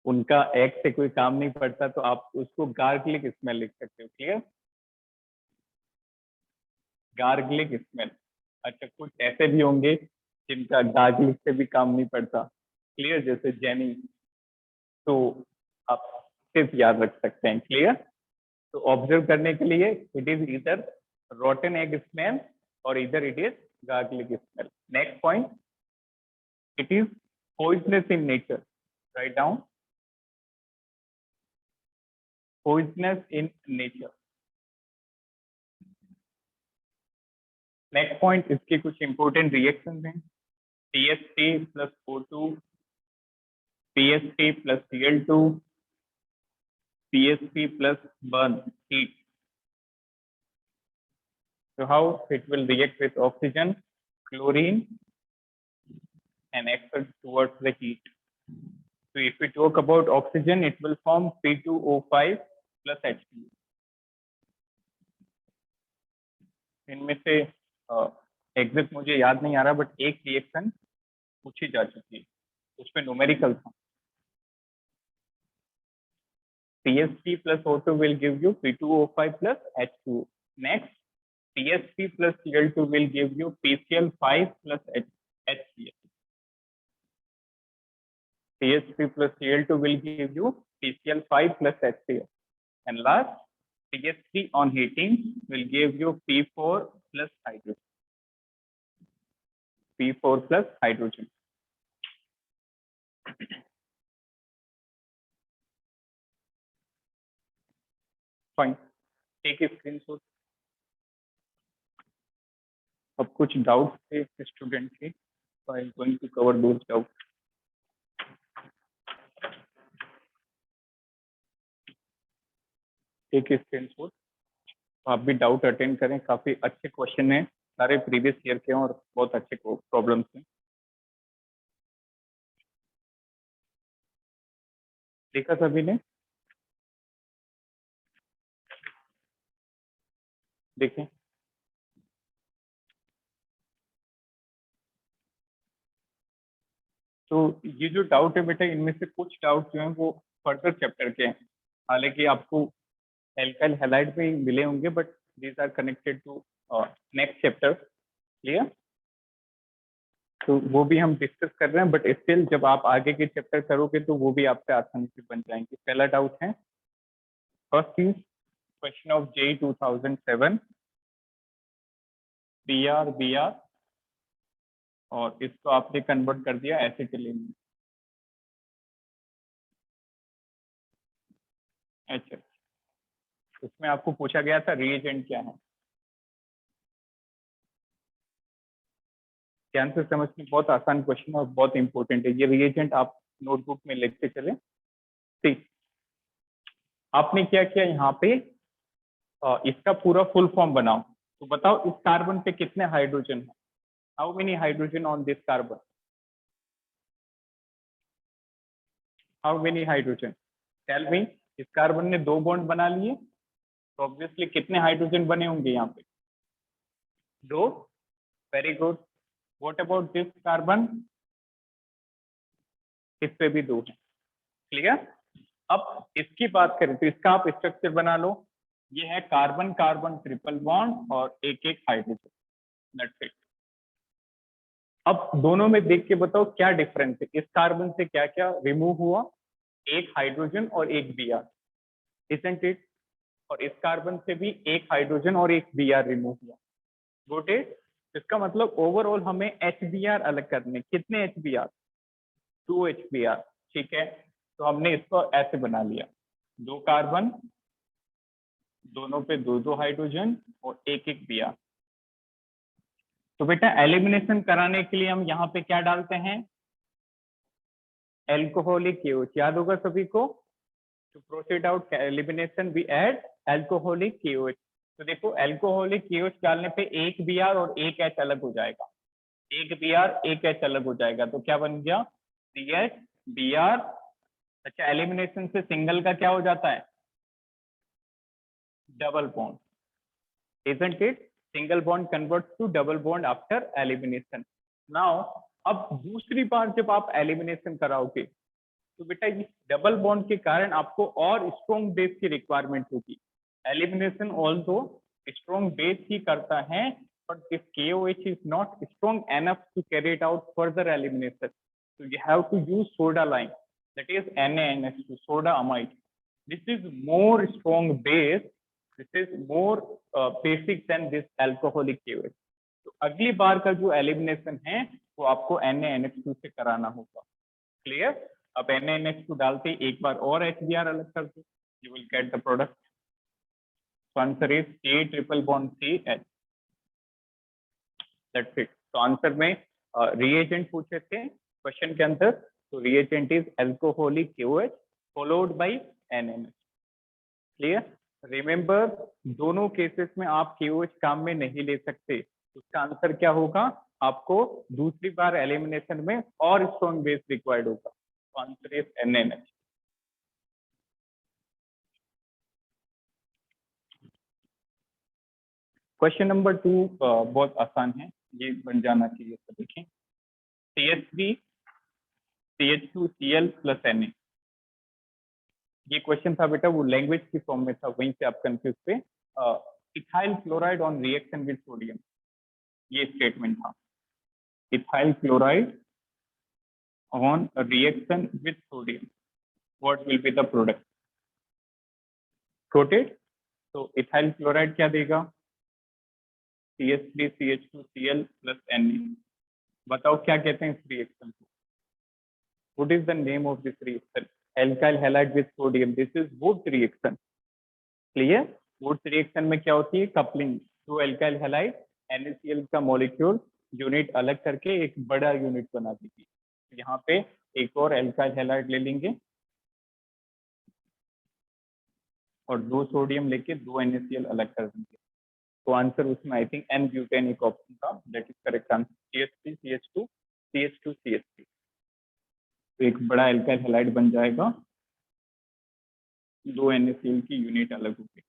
Speaker 1: उनका एग से कोई काम नहीं पड़ता, तो आप उसको गार्गलिक स्मेल लिख सकते हो। क्लियर? गार्गलिक स्मेल। अच्छा, कुछ ऐसे भी होंगे जिनका गार्गलिक से भी काम नहीं पड़ता। क्लियर? जैसे जेनी, तो आप सिर्फ याद रख सकते हैं। क्लियर? तो ऑब्जर्व करने के लिए इट इज इधर रोटन एग स्मेल और इधर it is garlic smell. Next point, it is poisonous in nature. Write down poisonous in nature. Next point, इसके कुछ इंपॉर्टेंट रिएक्शंस हैं। CH3 plus O2, CH3 plus Cl2, CH3 plus burn heat. So how it will react with oxygen, chlorine, and exert towards the heat. So if we talk about oxygen, it will form P2O5 plus H2. इनमें से exact मुझे याद नहीं आ रहा, but एक reaction पूछी जा चुकी है, उसमें न्यूमेरिकल था। CH3 plus O2 will give you P2O5 plus H2. Next, CH3 plus Cl2 will give you PCl5 plus HCl. CH3 plus Cl2 will give you PCl5 plus HCl. And last, CH3 on heating will give you P4 plus hydrogen. P4 plus hydrogen. Fine. Take a screenshot. अब कुछ doubts थे student के, so I am going to cover those doubts. Take a screenshot. आप भी doubt attend करें, काफी अच्छे question हैं, सारे प्रीवियस ईयर के हैं और बहुत अच्छे प्रॉब्लम्स हैं। देखा सभी ने? देखें, तो ये जो डाउट है बेटा, इनमें से कुछ डाउट जो हैं वो फर्दर चैप्टर के हैं। हालांकि आपको एल्काइल हैलाइड में मिले होंगे, but these are connected to next chapter. Clear? तो वो भी हम डिस्कस कर रहे हैं, बट स्टिल जब आप आगे के चैप्टर करोगे तो वो भी आपसे आसानी से बन जाएंगे। पहला डाउट है, फर्स्ट चीज, क्वेश्चन ऑफ JEE 2007 BR और इसको आपने कन्वर्ट कर दिया एसिटिलीन में। अच्छा, उसमें आपको पूछा गया था रिएजेंट क्या है। ध्यान से समझने, बहुत आसान क्वेश्चन और बहुत इंपॉर्टेंट है ये। रिएजेंट आप नोटबुक में लिखते चले। ठीक, आपने क्या किया यहाँ पे, इसका पूरा फुल फॉर्म बनाओ। तो बताओ इस कार्बन पे कितने हाइड्रोजन है, how many hydrogen on this carbon, how many hydrogen, tell me. इस कार्बन ने 2 बॉन्ड बना लिए, तो ऑब्वियसली कितने हाइड्रोजन बने होंगे यहाँ पे, 2। Very good. What about this carbon, इस पे भी 2 है। क्लियर। अब इसकी बात करें तो इसका आप स्ट्रक्चर बना लो। ये है कार्बन कार्बन ट्रिपल बॉन्ड और एक एक हाइड्रोजन, दैट्स इट। अब दोनों में देख के बताओ क्या डिफरेंस है, इस कार्बन से क्या क्या रिमूव हुआ, एक हाइड्रोजन और एक Br, इजंट इट। और इस कार्बन से भी एक हाइड्रोजन और एक Br रिमूव हुआ, गॉट इट। इसका मतलब ओवरऑल हमें HBr अलग करने, कितने HBr, 2 HBr। ठीक है, तो हमने इसको ऐसे बना लिया, 2 कार्बन, दोनों पे 2 हाइड्रोजन और एक एक Br। तो बेटा एलिमिनेशन कराने के लिए हम यहाँ पे क्या डालते हैं, एल्कोहलिक KOH, याद होगा सभी को। To proceed out elimination we add alcoholic KOH। तो देखो एल्कोहलिक KOH डालने पे एक Br और एक H अलग हो जाएगा, एक Br एक H अलग हो जाएगा, तो क्या बन गया, CH Br। अच्छा, एलिमिनेशन से सिंगल का क्या हो जाता है, double bond, isn't it? Single bond converts to double bond after elimination. Now, अब दूसरी बार जब आप एलिमिनेशन कराओगे तो बेटा इस डबल बॉन्ड के कारण आपको और स्ट्रॉन्ग बेस की रिक्वायरमेंट होगी। एलिमिनेशन ऑल्सो स्ट्रॉन्ग बेस ही करता है, but this KOH is not strong enough to carry it out further elimination. So you have to use soda lime, that is NaNH2, soda amide. This is more strong base. This is more basic than this alcoholic KOH. तो अगली बार का जो elimination है वो आपको NaNH2 से कराना होगा। क्लियर। अब NaNH2 डालते एक बार और HBr अलग कर दो, you will get the product. So answer is A triple bond CH. That's it. तो आंसर में reagent पूछे थे क्वेश्चन के अंदर, तो reagent is alcoholic KOH followed by NaNH. Clear. Remember, दोनों केसेस में आप KOH काम में नहीं ले सकते, उसका आंसर क्या होगा, आपको दूसरी बार एलिमिनेशन में और स्ट्रॉन्ग बेस रिक्वायर्ड होगा। तो answer is NaNH। Question number 2 बहुत आसान है, ये बन जाना चाहिए। तो देखें, CH3 CH2 Cl + Na, ये क्वेश्चन था बेटा, वो लैंग्वेज की फॉर्म में था, वहीं से आप कंफ्यूज थे। Ethyl chloride on reaction with sodium, ये स्टेटमेंट था, ethyl chloride on reaction with sodium, what will be the product, coated. तो इथाइल क्लोराइड क्या देगा, CH3 CH2 Cl + Na। बताओ क्या कहते हैं इस रिएक्शन को, what is the name of this reaction, alkyl halide with sodium, this is वुड रिएक्शन। क्लियर। वुड रिएक्शन में क्या होती है, coupling, two alkyl halide NaCl का मॉलिक्यूल यूनिट अलग करके एक बड़ा यूनिट बना देगी। यहाँ पे एक और एल्काइल हैलाइड ले लेंगे और 2 सोडियम लेके 2 NaCl अलग कर देंगे। तो आंसर उसमें आई थिंक N ब्यूटेन एक ऑप्शन था, that is correct answer, CH3 CH2 CH2 CH3। तो एक बड़ा एल्काइल हैलाइड बन जाएगा, 2 NaCl की यूनिट अलग होगी,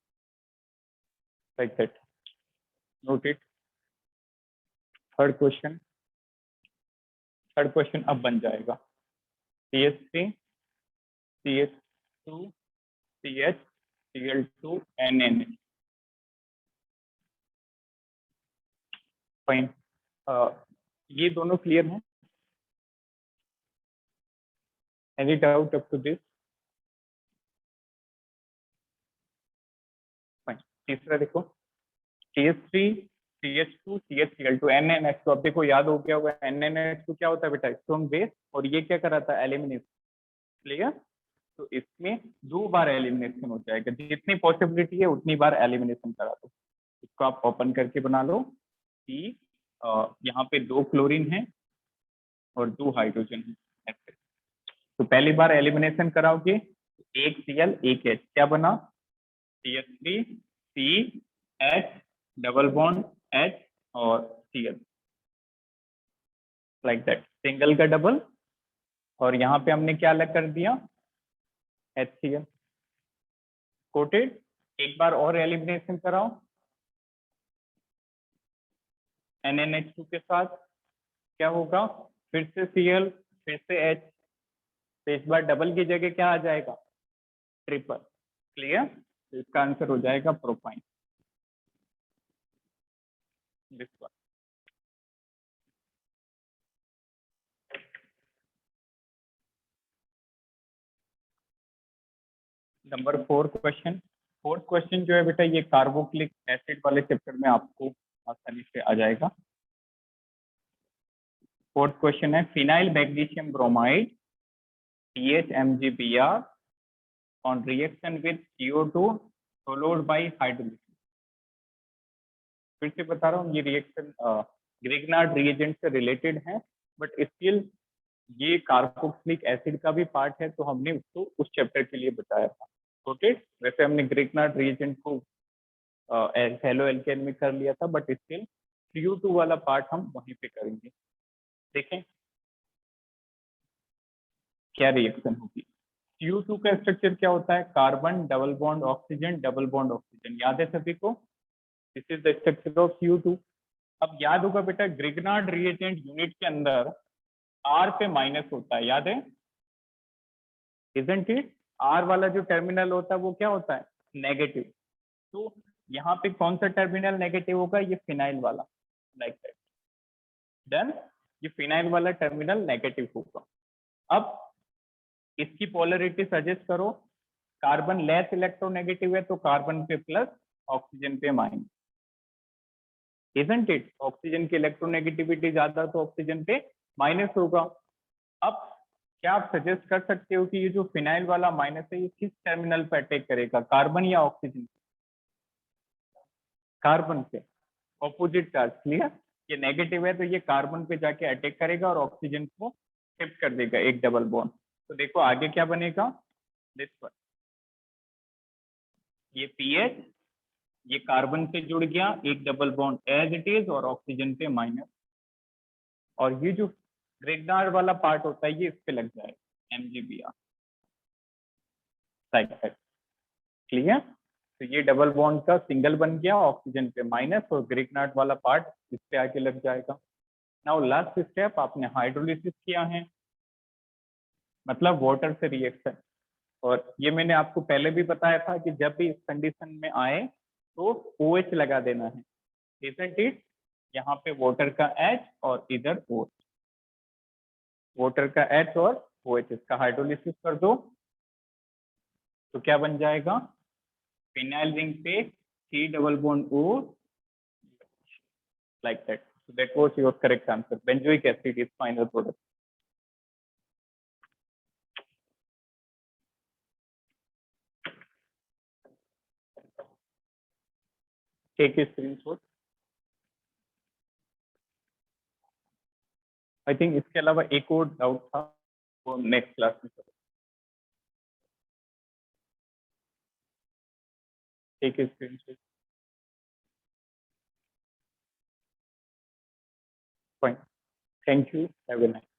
Speaker 1: like that, note it. Third question अब बन जाएगा, CH3 CH2 CH Cl2 NaNH। Fine, ये दोनों क्लियर हैं, any doubt up to this, fine. तीसरा देखो CH3 CH2 CHCl2 NNH2। अब देखो याद हो गया होगा NNH2 क्या होता है बेटा, स्ट्रॉन्ग बेस, और ये क्या कराता है, एलिमिनेशन। क्लियर? तो इसमें 2 बार एलिमिनेशन हो जाएगा, जितनी पॉसिबिलिटी है उतनी बार एलिमिनेशन करा दो। इसको आप ओपन करके बना लो कि यहाँ पे 2 क्लोरीन है और 2 हाइड्रोजन है ऐसे। तो पहली बार एलिमिनेशन कराओगे, एक Cl एक H, क्या बना, CH3 CH double bond H और Cl, लाइक दैट, सिंगल का डबल। और यहाँ पे हमने क्या अलग कर दिया, HCl कोटेड। एक बार और एलिमिनेशन कराओ NNH2 के साथ, क्या होगा, फिर से Cl फिर से H, तो इस बार डबल की जगह क्या आ जाएगा, ट्रिपल। क्लियर? तो इसका आंसर हो जाएगा propyne, this one. Number 4 question. 4th question जो है बेटा, ये कार्बोक्सिलिक एसिड वाले चैप्टर में आपको आसानी से आ जाएगा। 4th क्वेश्चन है, phenyl magnesium bromide CHMgBr on reaction with CO2 followed by hydrolysis। फिर से बता रहा हूँ, ये रिएक्शन ग्रिग्नार्ड रिएजेंट से रिलेटेड है, बट स्टिल ये कार्बोक्सिलिक एसिड का भी पार्ट है, तो हमने उसको उस चैप्टर के लिए बताया था। ओके, वैसे हमने ग्रिग्नार्ड रिएजेंट को हेलो एल्केन में कर लिया था, बट स्टिल CO2 वाला पार्ट हम वहीं पे करेंगे। देखें क्या रिएक्शन होगी। CO2 का स्ट्रक्चर क्या होता है, carbon double bond oxygen double bond oxygen, याद है सभी को, this is the structure of CO2। अब याद होगा बेटा, ग्रिग्नार्ड रिएजेंट यूनिट के अंदर R पे माइनस होता है, याद है, इजंट इट? R वाला जो टर्मिनल होता है वो क्या होता है, नेगेटिव। तो यहाँ पे कौन सा टर्मिनल नेगेटिव होगा, ये फिनाइल वाला, लाइक दैट। डन, ये फिनाइल वाला टर्मिनल नेगेटिव होगा। अब इसकी पोलरिटी सजेस्ट करो, कार्बन लेस इलेक्ट्रोनेगेटिव है तो कार्बन पे प्लस, ऑक्सीजन पे माइनस, इजंट इट? ऑक्सीजन की इलेक्ट्रोनेगेटिविटी ज्यादा तो ऑक्सीजन पे माइनस होगा। अब क्या आप सजेस्ट कर सकते हो कि ये जो फिनाइल वाला माइनस है ये किस टर्मिनल पर अटैक करेगा, कार्बन या ऑक्सीजन? कार्बन पे, ऑपोजिट चार्ज। क्लियर? ये नेगेटिव है तो ये कार्बन पे जाके अटैक करेगा और ऑक्सीजन को शिफ्ट कर देगा एक डबल बॉन्ड। तो देखो आगे क्या बनेगा, दिस वन, ये पीएच ये कार्बन से जुड़ गया, एक double bond as it is और ऑक्सीजन पे माइनस, और ये जो ग्रिग्नार्ड वाला पार्ट होता है ये इस पे लग जाएगा MgBr साइड। क्लियर? तो ये डबल बॉन्ड का सिंगल बन गया, ऑक्सीजन पे माइनस, और ग्रिग्नार्ड वाला पार्ट इस पे आके लग जाएगा। नाउ लास्ट स्टेप, आपने हाइड्रोलिसिस किया है, मतलब वाटर से रिएक्शन। और ये मैंने आपको पहले भी बताया था कि जब भी इस कंडीशन में आए तो OH लगा देना है, इजंट इट? यहाँ पे वाटर का H और इधर OH, वाटर का H और OH, इसका हाइड्रोलिसिस कर दो तो क्या बन जाएगा, फिनाइल रिंग पे C double bond O, like that. So that was your correct answer. Benzoic acid is final product. Take a screenshot. I think इसके अलावा एक और डाउट था, वो नेक्स्ट क्लास में करें। Take a screenshot. Fine. Thank you. Have a nice